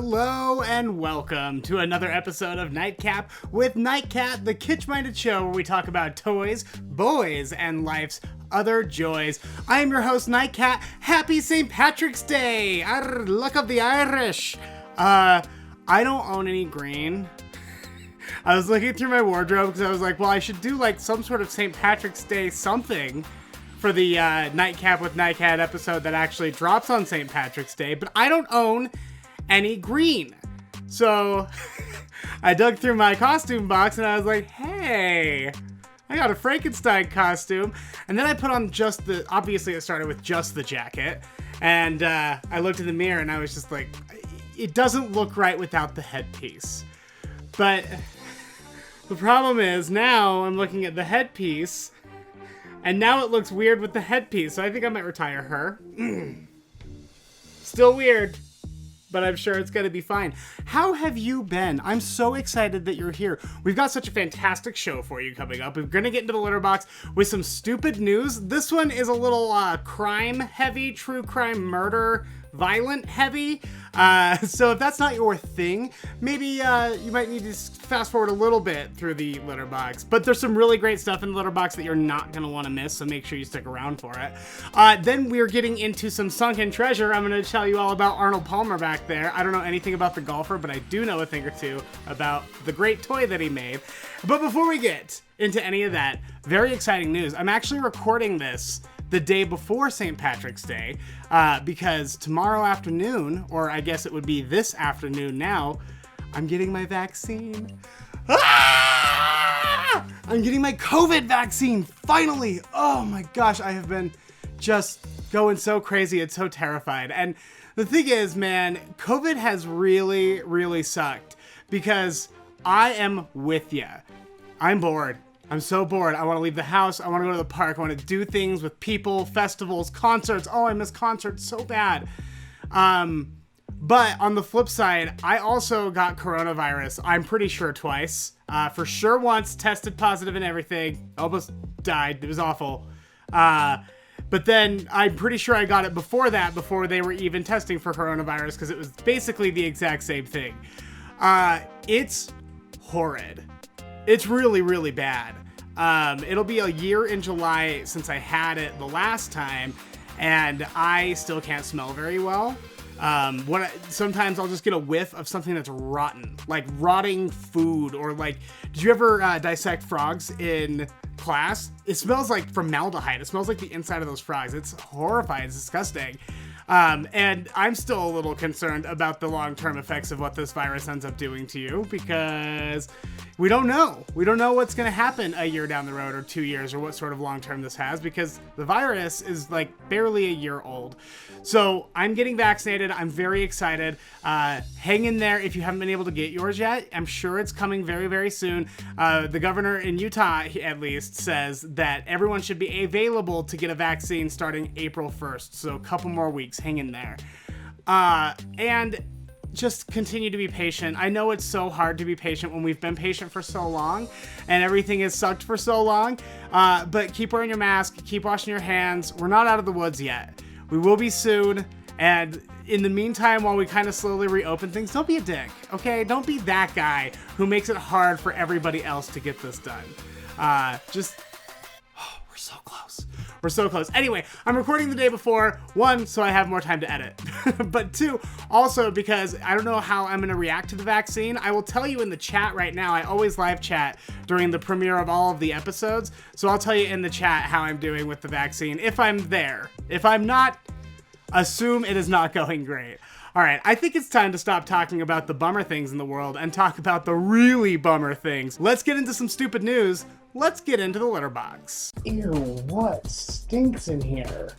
Hello and welcome to another episode of Nightcap with Nightcat, the kitsch-minded show where we talk about toys, boys, and life's other joys. I am your host, Nightcat. Happy St. Patrick's Day! Luck of the Irish! I don't own any green. I was looking through my wardrobe because I was like, well, I should do like some sort of St. Patrick's Day something for the Nightcap with Nightcat episode that actually drops on St. Patrick's Day, but I don't own any green. So I dug through my costume box and I was like, hey, I got a Frankenstein costume. And then I put on obviously it started with just the jacket. And I looked in the mirror and I was just like, it doesn't look right without the headpiece. But the problem is now I'm looking at the headpiece and now it looks weird with the headpiece. So I think I might retire her. Still weird, but I'm sure it's going to be fine. How have you been? I'm so excited that you're here. We've got such a fantastic show for you coming up. We're going to get into the LITTERBOX with some stupid news. This one is a little crime heavy, true crime murder, violent heavy. So if that's not your thing, maybe you might need to fast forward a little bit through the LITTERBOX. But there's some really great stuff in the LITTERBOX that you're not going to want to miss, so make sure you stick around for it. Then we're getting into some sunken treasure. I'm going to tell you all about Arnold Palmer back there. I don't know anything about the golfer, but I do know a thing or two about the great toy that he made. But before we get into any of that, very exciting news. I'm actually recording this the day before St. Patrick's Day, because tomorrow afternoon, or I guess it would be this afternoon now, I'm getting my vaccine. I'm getting my COVID vaccine, finally! Oh my gosh, I have been just going so crazy, it's so terrified. And the thing is, man, COVID has really, really sucked, because I am with ya. I'm bored. I'm so bored. I want to leave the house. I want to go to the park. I want to do things with people, festivals, concerts. Oh, I miss concerts so bad. But on the flip side, I also got coronavirus. I'm pretty sure twice. For sure once, tested positive and everything. Almost died. It was awful. But then I'm pretty sure I got it before that, before they were even testing for coronavirus, because it was basically the exact same thing. It's horrid. It's really, really bad. It'll be a year in July since I had it the last time, and I still can't smell very well. Sometimes I'll just get a whiff of something that's rotten, like rotting food, or like, did you ever dissect frogs in class? It smells like formaldehyde. It smells like the inside of those frogs. It's horrifying. It's disgusting. And I'm still a little concerned about the long-term effects of what this virus ends up doing to you, because we don't know. We don't know what's going to happen a year down the road or 2 years, or what sort of long-term this has, because the virus is like barely a year old. So I'm getting vaccinated. I'm very excited. Hang in there if you haven't been able to get yours yet. I'm sure it's coming very, very soon. The governor in Utah, at least, says that everyone should be available to get a vaccine starting April 1st. So a couple more weeks. Hang in there. And just continue to be patient. I know it's so hard to be patient when we've been patient for so long and everything has sucked for so long. But keep wearing your mask. Keep washing your hands. We're not out of the woods yet. We will be soon, and in the meantime, while we kind of slowly reopen things, don't be a dick, okay? Don't be that guy who makes it hard for everybody else to get this done. We're so close. We're so close. Anyway, I'm recording the day before, one, so I have more time to edit, but two, also because I don't know how I'm going to react to the vaccine. I will tell you in the chat right now. I always live chat during the premiere of all of the episodes, so I'll tell you in the chat how I'm doing with the vaccine, if I'm there. If I'm not, assume it is not going great. All right, I think it's time to stop talking about the bummer things in the world and talk about the really bummer things. Let's get into some stupid news. Let's get into the LITTERBOX. Ew, what stinks in here?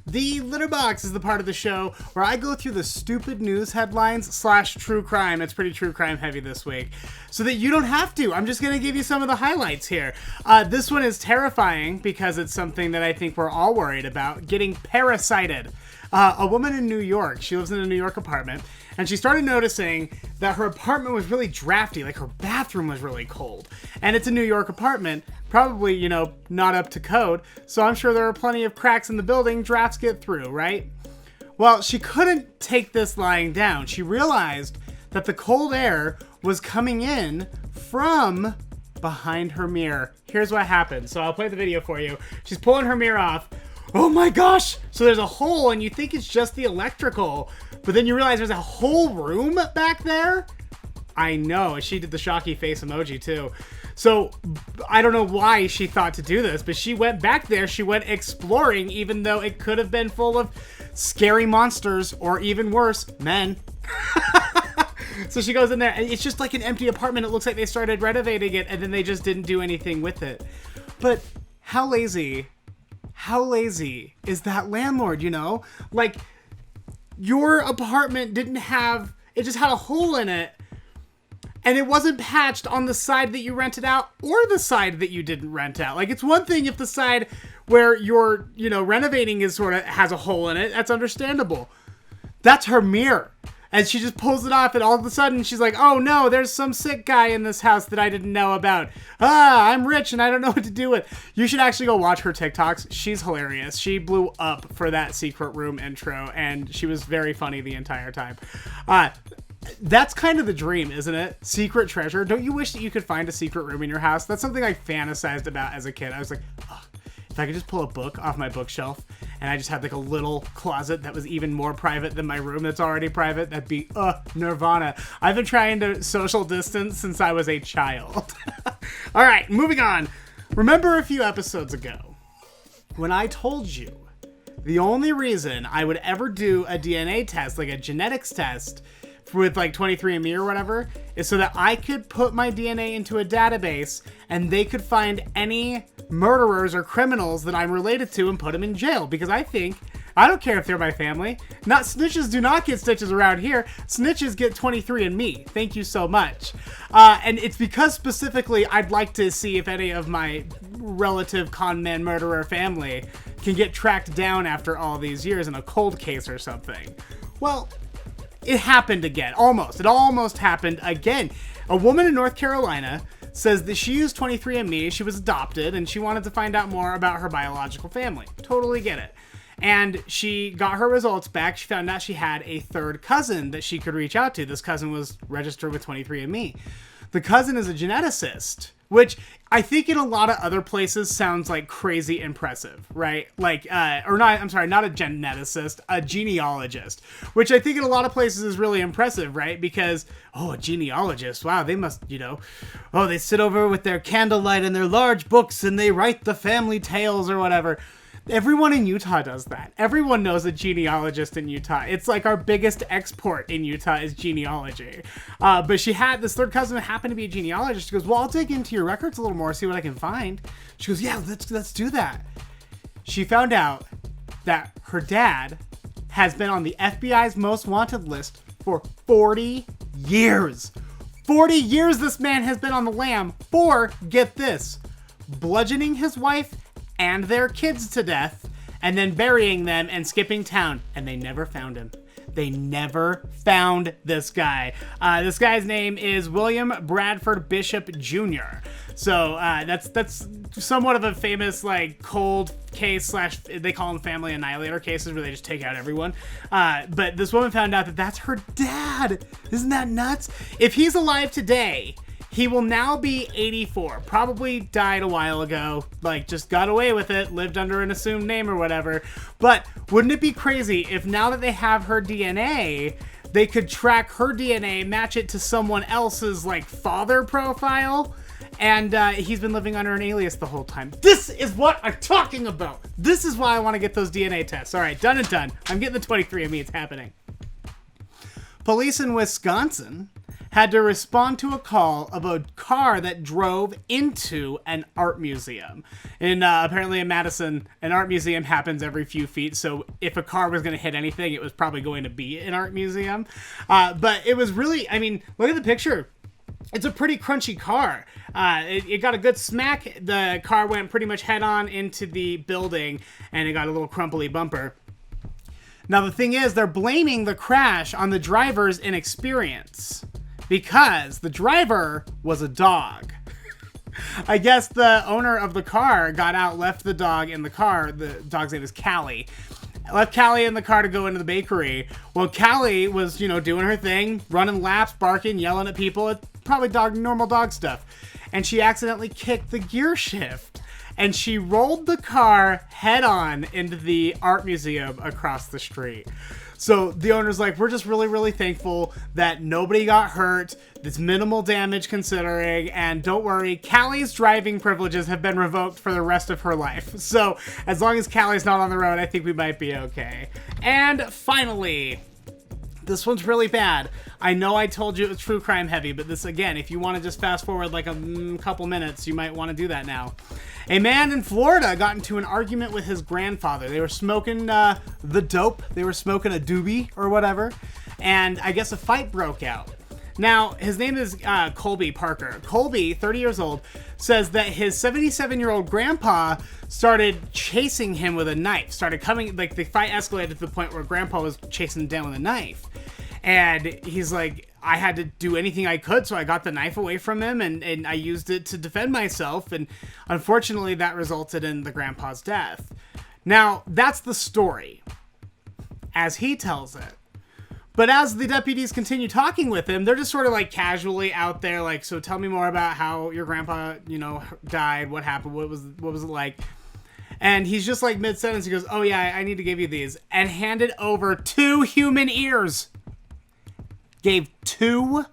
The LITTERBOX is the part of the show where I go through the stupid news headlines / true crime. It's pretty true crime heavy this week, so that you don't have to. I'm just going to give you some of the highlights here. This one is terrifying because it's something that I think we're all worried about, getting parasited. A woman in New York, she lives in a New York apartment, and she started noticing that her apartment was really drafty, like her bathroom was really cold. And it's a New York apartment, probably, you know, not up to code. So I'm sure there are plenty of cracks in the building, drafts get through, right? Well, she couldn't take this lying down. She realized that the cold air was coming in from behind her mirror. Here's what happened. So I'll play the video for you. She's pulling her mirror off. Oh my gosh! So there's a hole and you think it's just the electrical, but then you realize there's a whole room back there? I know, she did the shocky face emoji too. So I don't know why she thought to do this, but she went back there, she went exploring, even though it could have been full of scary monsters, or even worse, men. So she goes in there, and it's just like an empty apartment. It looks like they started renovating it, and then they just didn't do anything with it. But how lazy is that landlord, you know? Like, your apartment didn't have, it just had a hole in it, and it wasn't patched on the side that you rented out or the side that you didn't rent out. Like, it's one thing if the side where you're, you know, renovating is sort of has a hole in it. That's understandable. That's her mirror. And she just pulls it off, and all of a sudden she's like, oh no, there's some sick guy in this house that I didn't know about. I'm rich and I don't know what to do with. You should actually go watch her TikToks. She's hilarious. She blew up for that secret room intro, and she was very funny the entire time. That's kind of the dream, isn't it? Secret treasure. Don't you wish that you could find a secret room in your house? That's something I fantasized about as a kid. I was like, oh, if I could just pull a book off my bookshelf and I just had like a little closet that was even more private than my room that's already private, that'd be nirvana. I've been trying to social distance since I was a child. All right, moving on. Remember a few episodes ago when I told you the only reason I would ever do a DNA test, like a genetics test with like 23andMe or whatever, is so that I could put my DNA into a database and they could find any murderers or criminals that I'm related to and put them in jail. Because I don't care if they're my family. Not snitches do not get stitches around here. Snitches get 23andMe. Thank you so much. And it's because specifically I'd like to see if any of my relative con man murderer family can get tracked down after all these years in a cold case or something. Well, it happened again. Almost. It almost happened again. A woman in North Carolina says that she used 23andMe, she was adopted, and she wanted to find out more about her biological family. Totally get it. And she got her results back. She found out she had a third cousin that she could reach out to. This cousin was registered with 23andMe. The cousin is a geneticist, which I think in a lot of other places sounds like crazy impressive, right? Like, not a geneticist, a genealogist, which I think in a lot of places is really impressive, right? Because, a genealogist, wow, they must, they sit over with their candlelight and their large books and they write the family tales or whatever. Everyone in Utah does that. Everyone knows a genealogist in Utah. It's like our biggest export in Utah is genealogy. But she had this third cousin that happened to be a genealogist. She goes, well, I'll dig into your records a little more, see what I can find. She goes, yeah, let's do that. She found out that her dad has been on the FBI's most wanted list for 40 years. 40 years this man has been on the lam for, get this, bludgeoning his wife and their kids to death, and then burying them and skipping town. And they never found him. They never found this guy. This guy's name is William Bradford Bishop Jr. So that's somewhat of a famous like cold case / they call them family annihilator cases where they just take out everyone. But this woman found out that that's her dad. Isn't that nuts? If he's alive today, he will now be 84. Probably died a while ago. Like, just got away with it. Lived under an assumed name or whatever. But wouldn't it be crazy if now that they have her DNA, they could track her DNA, match it to someone else's, like, father profile? And he's been living under an alias the whole time. This is what I'm talking about. This is why I want to get those DNA tests. All right, done and done. I'm getting the 23andMe. It's happening. Police in Wisconsin had to respond to a call of a car that drove into an art museum. And apparently in Madison, an art museum happens every few feet, so if a car was going to hit anything, it was probably going to be an art museum. But it was really, look at the picture. It's a pretty crunchy car. It got a good smack. The car went pretty much head on into the building, and it got a little crumply bumper. Now the thing is, they're blaming the crash on the driver's inexperience, because the driver was a dog. I guess the owner of the car got out, left the dog in the car. The dog's name is Callie. Left Callie in the car to go into the bakery. Well, Callie was, you know, doing her thing, running laps, barking, yelling at people. It's probably normal dog stuff. And she accidentally kicked the gear shift. And she rolled the car head on into the art museum across the street. So the owner's like, we're just really, really thankful that nobody got hurt. It's minimal damage considering. And don't worry, Callie's driving privileges have been revoked for the rest of her life. So as long as Callie's not on the road, I think we might be okay. And finally, this one's really bad. I know I told you it was true crime heavy, but this, again, if you want to just fast forward like a couple minutes, you might want to do that now. A man in Florida got into an argument with his grandfather. They were smoking the dope. They were smoking a doobie or whatever. And I guess a fight broke out. Now, his name is Colby Parker. Colby, 30 years old, says that his 77-year-old grandpa started chasing him with a knife. Started coming, like the fight escalated to the point where grandpa was chasing him down with a knife. And he's like, I had to do anything I could, so I got the knife away from him, and I used it to defend myself, and unfortunately that resulted in the grandpa's death. Now, that's the story, as he tells it. But as the deputies continue talking with him, they're just sort of like casually out there, like, so tell me more about how your grandpa, you know, died, what happened, what was it like? And he's just like mid-sentence, he goes, oh yeah, I need to give you these, and handed over 2 human ears. Gave 2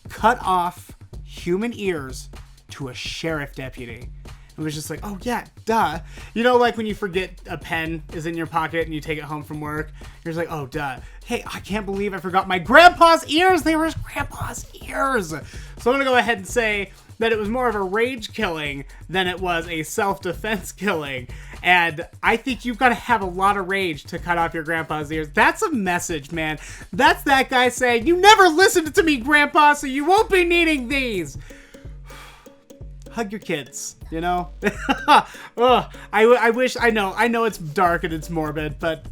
cut off human ears to a sheriff deputy. It was just like, oh yeah, duh. You know, like when you forget a pen is in your pocket and you take it home from work, you're just like, oh duh. Hey, I can't believe I forgot my grandpa's ears. They were his grandpa's ears. So I'm gonna go ahead and say that it was more of a rage killing than it was a self-defense killing. And I think you've got to have a lot of rage to cut off your grandpa's ears. That's a message, man. That's that guy saying, you never listened to me, grandpa, so you won't be needing these. Hug your kids, you know? Ugh, I wish, I know it's dark and it's morbid, but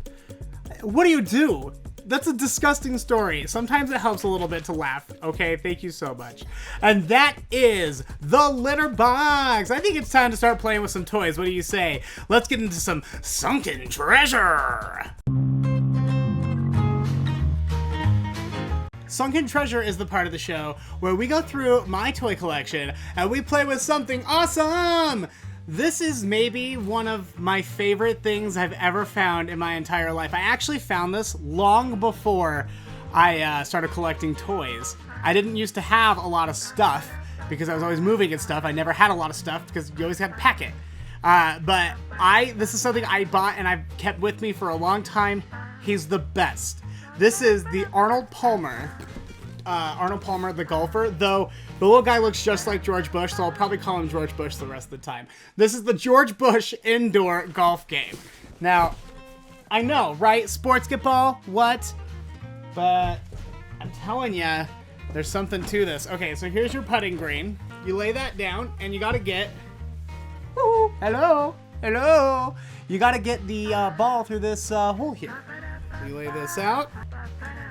what do? That's a disgusting story. Sometimes it helps a little bit to laugh. Okay, thank you so much. And that is the litter box. I think it's time to start playing with some toys. What do you say? Let's get into some sunken treasure. Sunken Treasure is the part of the show where we go through my toy collection and we play with something awesome. This is maybe one of my favorite things I've ever found in my entire life. I actually found this long before I started collecting toys. I didn't used to have a lot of stuff because I was always moving and stuff. I never had a lot of stuff because you always had to pack it. But this is something I bought and I've kept with me for a long time. He's the best. This is the Arnold Palmer. Arnold Palmer, the golfer, though the little guy looks just like George Bush, so I'll probably call him George Bush the rest of the time. This is the George Bush indoor golf game. Now, I know, right? Sportsketball, what? But I'm telling you, there's something to this. Okay, so here's your putting green. You lay that down, and you gotta get... Ooh, hello, hello. You gotta get the ball through this hole here. So you lay this out.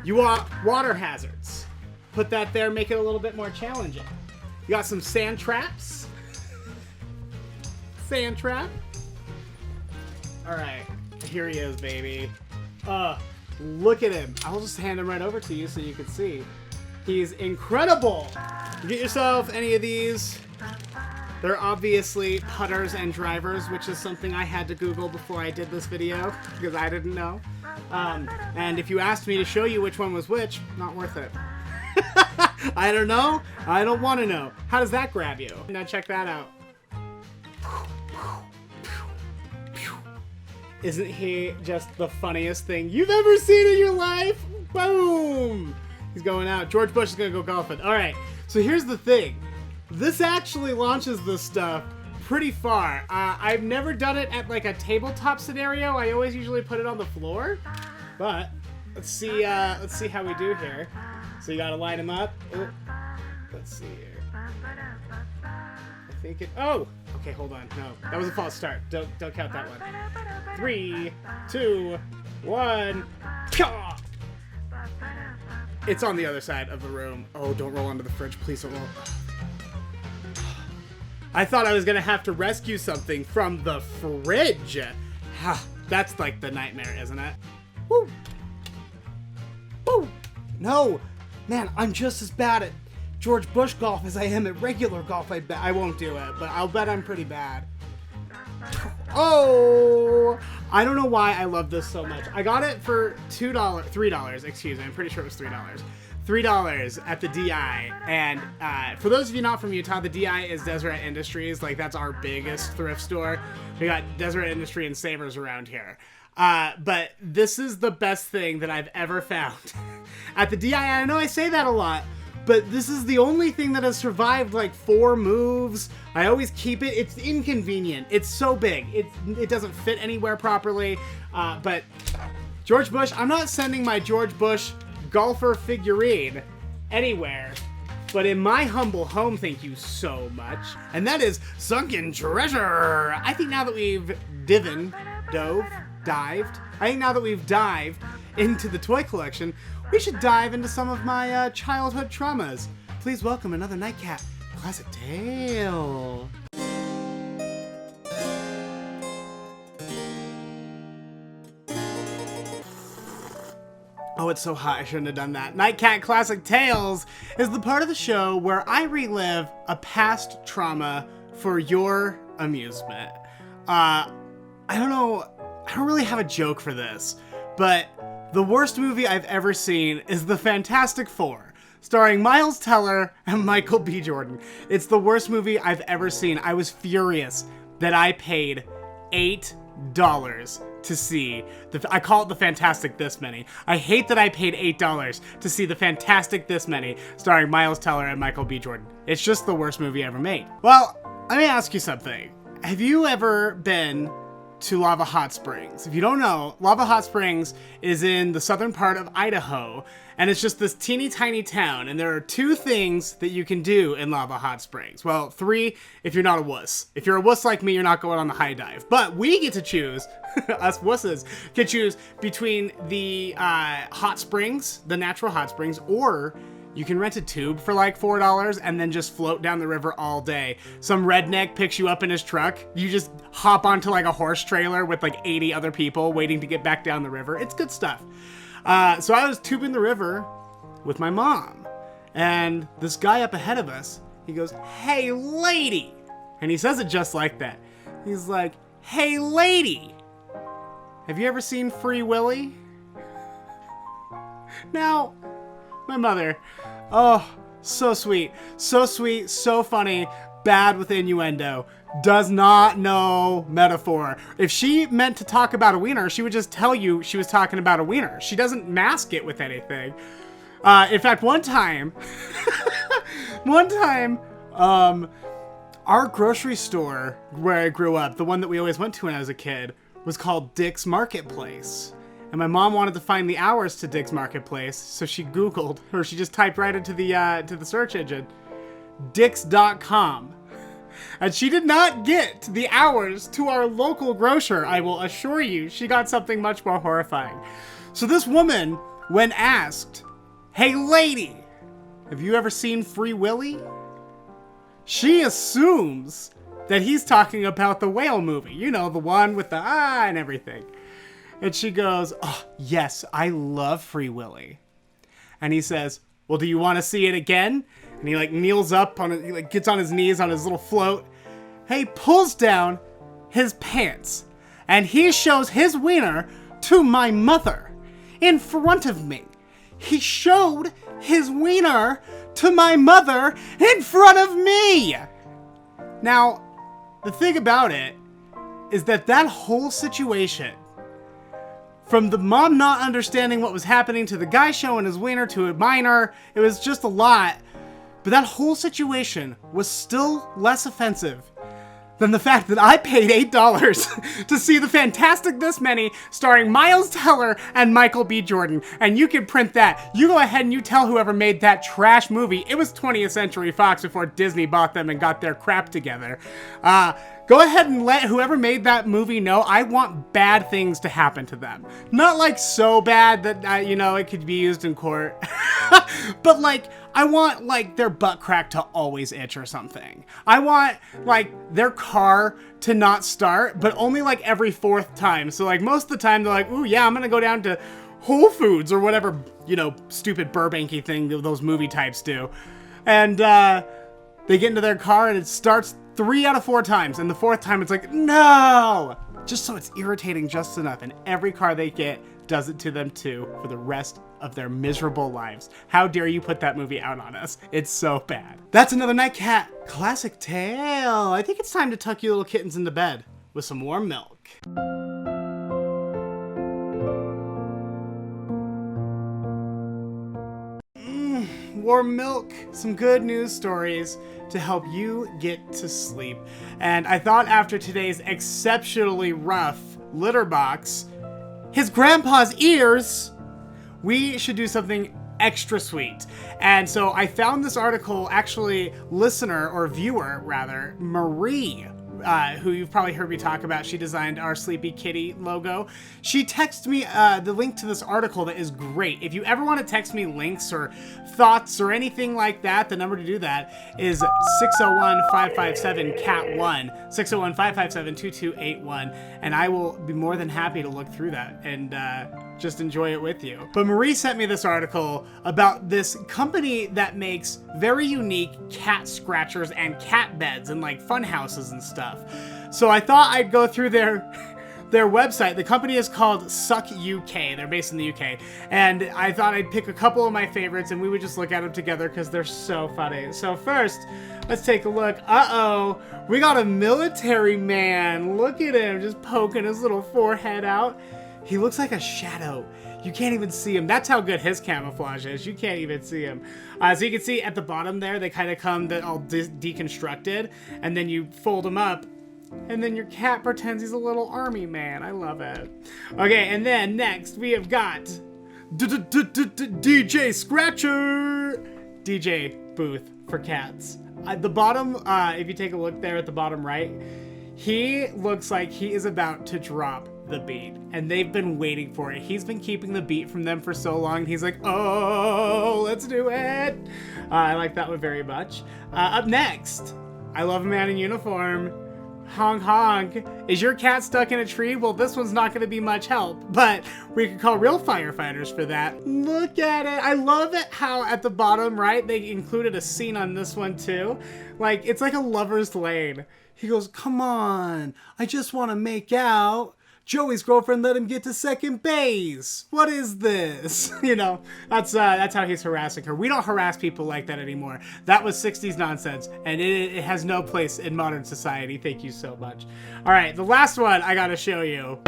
You want water hazards. Put that there, make it a little bit more challenging. You got some sand traps. Sand trap. All right, here he is, baby. Look at him. I'll just hand him right over to you so you can see. He's incredible. Get yourself any of these. They're obviously putters and drivers, which is something I had to Google before I did this video because I didn't know. And if you asked me to show you which one was which, not worth it. I don't know. I don't want to know. How does that grab you? Now check that out. Isn't he just the funniest thing you've ever seen in your life? Boom! He's going out. George Bush is going to go golfing. All right. So here's the thing. This actually launches this stuff pretty far. I've never done it at like a tabletop scenario. I always usually put it on the floor. But let's see how we do here. So you gotta line them up. Ooh. Let's see here. I think it. Oh, okay. Hold on. No, that was a false start. Don't count that one. 3, 2, 1. It's on the other side of the room. Oh, don't roll onto the fridge, please. Don't roll. I thought I was gonna have to rescue something from the fridge. That's like the nightmare, isn't it? Woo! Woo! No! Man, I'm just as bad at George Bush golf as I am at regular golf. I won't do it, but I'll bet I'm pretty bad. Oh! I don't know why I love this so much. I got it for $3, excuse me. I'm pretty sure it was $3. $3 at the DI. And for those of you not from Utah, the DI is Deseret Industries. Like, that's our biggest thrift store. We got Deseret Industry and Savers around here. But this is the best thing that I've ever found at the DI. I know I say that a lot, but this is the only thing that has survived like 4 moves. I always keep it. It's inconvenient. It's so big. It doesn't fit anywhere properly. But George Bush, I'm not sending my George Bush golfer figurine anywhere, but in my humble home, thank you so much. And that is Sunken Treasure. I think now that we've dived into the toy collection, we should dive into some of my childhood traumas. Please welcome another Nightcat Classic Tale. Oh, it's so hot, I shouldn't have done that. Nightcat Classic Tales is the part of the show where I relive a past trauma for your amusement. I don't really have a joke for this, but the worst movie I've ever seen is The Fantastic Four, starring Myles Teller and Michael B. Jordan. It's the worst movie I've ever seen. I was furious that I paid $8 to see I call it The Fantastic This Many. I hate that I paid $8 to see The Fantastic This Many, starring Myles Teller and Michael B. Jordan. It's just the worst movie ever made. Well, let me ask you something. Have you ever been to Lava Hot Springs? If you don't know, Lava Hot Springs is in the southern part of Idaho, and it's just this teeny tiny town, and there are 2 things that you can do in Lava Hot Springs. Well, 3 if you're not a wuss. If you're a wuss like me, you're not going on the high dive. But we get to choose, us wusses, can choose between the hot springs, the natural hot springs, or you can rent a tube for like $4 and then just float down the river all day. Some redneck picks you up in his truck. You just hop onto like a horse trailer with like 80 other people waiting to get back down the river. It's good stuff. So I was tubing the river with my mom, and this guy up ahead of us, he goes, "Hey lady," and he says it just like that. He's like, "Hey lady, have you ever seen Free Willy?" Now, my mother, oh, so sweet, so funny, bad with innuendo, does not know metaphor. If she meant to talk about a wiener, she would just tell you she was talking about a wiener. She doesn't mask it with anything. In fact, one time, our grocery store where I grew up, the one that we always went to when I was a kid, was called Dick's Marketplace. And my mom wanted to find the hours to Dick's Marketplace, so she Googled, or she just typed right into the search engine, Dicks.com. And she did not get the hours to our local grocer, I will assure you. She got something much more horrifying. So this woman, when asked, "Hey lady, have you ever seen Free Willy?" she assumes that he's talking about the whale movie. You know, the one with the and everything. And she goes, "Oh, yes, I love Free Willy." And he says, "Well, do you want to see it again?" And he like kneels up he like gets on his knees on his little float. He pulls down his pants and he shows his wiener to my mother in front of me. He showed his wiener to my mother in front of me. Now, the thing about it is that whole situation, from the mom not understanding what was happening to the guy showing his wiener to a minor, it was just a lot. But that whole situation was still less offensive than the fact that I paid $8 to see The Fantastic This Many, starring Myles Teller and Michael B. Jordan. And you can print that. You go ahead and you tell whoever made that trash movie. It was 20th Century Fox before Disney bought them and got their crap together. Go ahead and let whoever made that movie know I want bad things to happen to them. Not like so bad that, you know, it could be used in court. But like, I want like their butt crack to always itch or something. I want like their car to not start, but only like every fourth time. So like most of the time they're like, ooh yeah, I'm gonna go down to Whole Foods or whatever, you know, stupid Burbanky thing that those movie types do. And they get into their car and it starts 3 out of 4 times. And the 4th time it's like, no! Just so it's irritating just enough. And every car they get does it to them too for the rest of their miserable lives. How dare you put that movie out on us? It's so bad. That's another Nightcat classic tale. I think it's time to tuck you little kittens into bed with some warm milk. Warm milk, some good news stories to help you get to sleep. And I thought after today's exceptionally rough litter box, his grandpa's ears, we should do something extra sweet. And so I found this article, actually listener or viewer rather, Marie, who you've probably heard me talk about. She designed our Sleepy Kitty logo. She texted me the link to this article that is great. If you ever want to text me links or thoughts or anything like that, the number to do that is 601-557-CAT1, 601-557-2281, and I will be more than happy to look through that and just enjoy it with you. But Marie sent me this article about this company that makes very unique cat scratchers and cat beds and like fun houses and stuff. So I thought I'd go through their website. The company is called Suck UK. They're based in the UK. And I thought I'd pick a couple of my favorites and we would just look at them together because they're so funny. So first, let's take a look. Uh-oh, we got a military man. Look at him just poking his little forehead out. He looks like a shadow. You can't even see him. That's how good his camouflage is. You can't even see him. So you can see at the bottom there, they kind of come all deconstructed, and then you fold them up, and then your cat pretends he's a little army man. I love it. Okay, and then next we have got DJ Scratcher. DJ booth for cats. At the bottom, if you take a look there at the bottom right, he looks like he is about to drop the beat, and they've been waiting for it. He's been keeping the beat from them for so long. He's like, oh, let's do it. I like that one very much. Up next, I love a man in uniform. Honk honk. Is your cat stuck in a tree? Well, this one's not going to be much help, but we could call real firefighters for that. Look at it. I love it how at the bottom right they included a scene on this one too. Like, it's like a lover's lane. He goes, come on, I just want to make out. Joey's girlfriend let him get to second base. What is this? You know, that's how he's harassing her. We don't harass people like that anymore. That was 60s nonsense, and it has no place in modern society. Thank you so much. All right, the last one I gotta show you.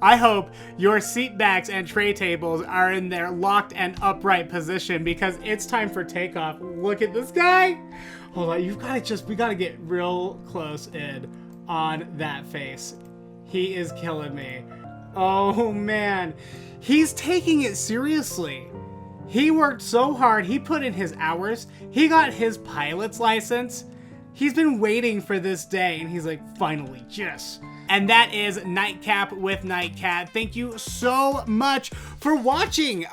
I hope your seat backs and tray tables are in their locked and upright position because it's time for takeoff. Look at this guy. Hold on, we gotta get real close in on that face. He is killing me. Oh man, he's taking it seriously. He worked so hard, he put in his hours, he got his pilot's license. He's been waiting for this day and he's like, finally, yes. And that is Nightcap with Nightcat. Thank you so much for watching.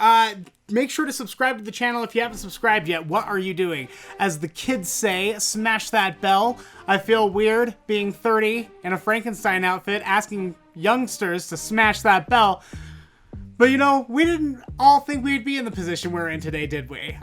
Make sure to subscribe to the channel if you haven't subscribed yet. What are you doing? As the kids say, smash that bell. I feel weird being 30 in a Frankenstein outfit asking youngsters to smash that bell. But you know, we didn't all think we'd be in the position we're in today, did we?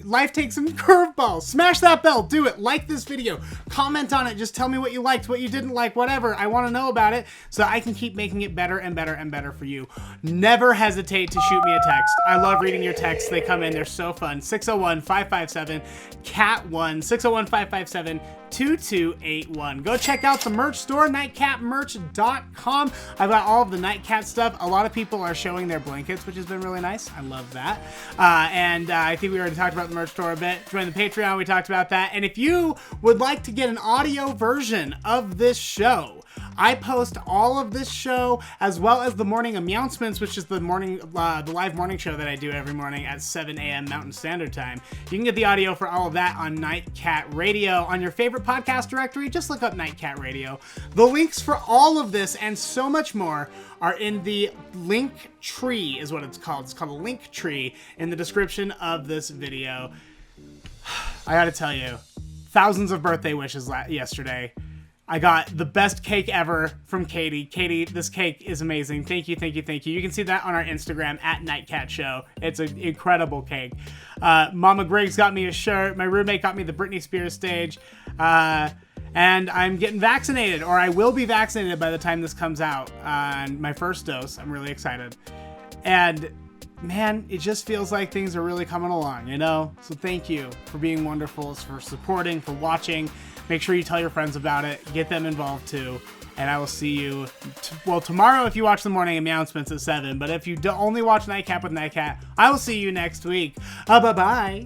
Life takes some curveballs. Smash that bell, do it, like this video, comment on it, just tell me what you liked, what you didn't like, whatever. I want to know about it so I can keep making it better and better and better for you. Never hesitate to shoot me a text. I love reading your texts. They come in, they're so fun. 601-557-CAT1, 601-557-2281. Go check out the merch store, nightcapmerch.com. I've got all of the Nightcat stuff. A lot of people are showing their blankets, which has been really nice. I love that. And I think we already talked about the merch store a bit. Join the Patreon, we talked about that. And if you would like to get an audio version of this show, I post all of this show as well as the morning announcements, which is the live morning show that I do every morning at 7 a.m. Mountain Standard Time. You can get the audio for all of that on Nightcat Radio on your favorite podcast directory. Just look up Nightcat Radio. The links for all of this and so much more are in the link tree, is what it's called. It's called a link tree in the description of this video. I gotta tell you, thousands of birthday wishes yesterday. I got the best cake ever from Katie. Katie, this cake is amazing. Thank you, thank you, thank you. You can see that on our Instagram at Nightcat Show. It's an incredible cake. Mama Griggs got me a shirt. My roommate got me the Britney Spears stage. And I'm getting vaccinated, or I will be vaccinated by the time this comes out on my first dose. I'm really excited. And man, it just feels like things are really coming along, you know? So thank you for being wonderful, for supporting, for watching. Make sure you tell your friends about it. Get them involved too. And I will see you, tomorrow if you watch the morning announcements at 7. But if you only watch Nightcap with Nightcat, I will see you next week. Bye-bye.